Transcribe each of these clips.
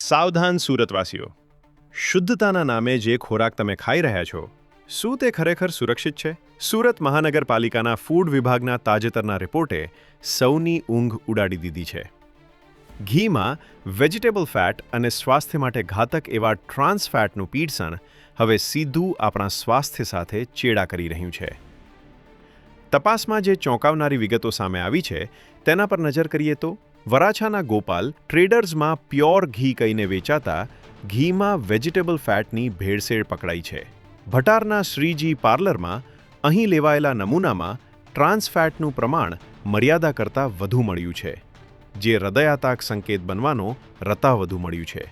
સાવધાન સુરતવાસીઓ, શુદ્ધતાના નામે જે ખોરાક તમે ખાઈ રહ્યા છો, શું તે ખરેખર સુરક્ષિત છે? સુરત મહાનગરપાલિકાના ફૂડ વિભાગના તાજેતરના રિપોર્ટે સૌની ઊંઘ ઉડાડી દીધી છે. ઘીમાં વેજીટેબલ ફેટ અને સ્વાસ્થ્ય માટે ઘાતક એવા ટ્રાન્સ ફેટનું પીડસણ હવે સીધું આપણા સ્વાસ્થ્ય સાથે ચેડા કરી રહ્યું છે. તપાસમાં જે ચોંકાવનારી વિગતો સામે આવી છે તેના પર નજર કરીએ તો વરાછાના ગોપાલ ટ્રેડર્સમાં પ્યોર ઘી કહીને વેચાતા ઘીમાં વેજીટેબલ ફેટની ભેળસેળ પકડાઈ છે. ભટારના શ્રીજી પાર્લરમાં અહીં લેવાયેલા નમૂનામાં ટ્રાન્સ ફેટનું પ્રમાણ મર્યાદા કરતાં વધુ મળ્યું છે, જે હૃદયાતાક સંકેત બનવાનો રતા વધુ મળ્યું છે,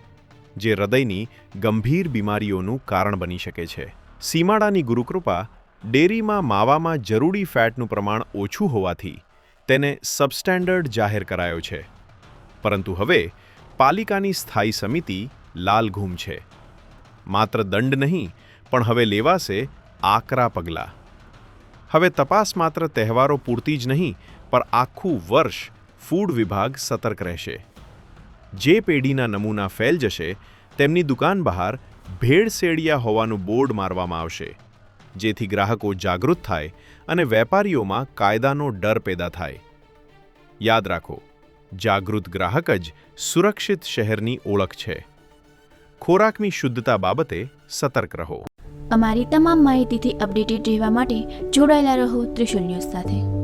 જે હૃદયની ગંભીર બીમારીઓનું કારણ બની શકે છે. સીમાડાની ગુરુકૃપા ડેરીમાં માવામાં જરૂરી ફેટનું પ્રમાણ ઓછું હોવાથી તેને સબસ્ટેન્ડર્ડ જાહેર કરાયો છે. પરંતુ હવે પાલિકાની સ્થાયી સમિતિ લાલઘૂમ છે. માત્ર દંડ નહીં, પણ હવે લેવાશે આકરા પગલાં. હવે તપાસ માત્ર તહેવારો પૂરતી જ નહીં, પણ આખું વર્ષ ફૂડ વિભાગ સતર્ક રહેશે. જે પેઢીના નમૂના ફેલ જશે તેમની દુકાન બહાર ભેળસેળિયા હોવાનું બોર્ડ મારવામાં આવશે, જેથી ગ્રાહકો જાગૃત થાય અને વેપારીઓમાં કાયદાનો ડર પેદા થાય. યાદ રાખો, જાગૃત ગ્રાહક જ સુરક્ષિત શહેરની ઓળખ છે. ખોરાકની શુદ્ધતા બાબતે સતર્ક રહો. અમારી તમામ માહિતીથી અપડેટેડ રહેવા માટે જોડાયેલા રહો ત્રિશુલ ન્યૂઝ સાથે.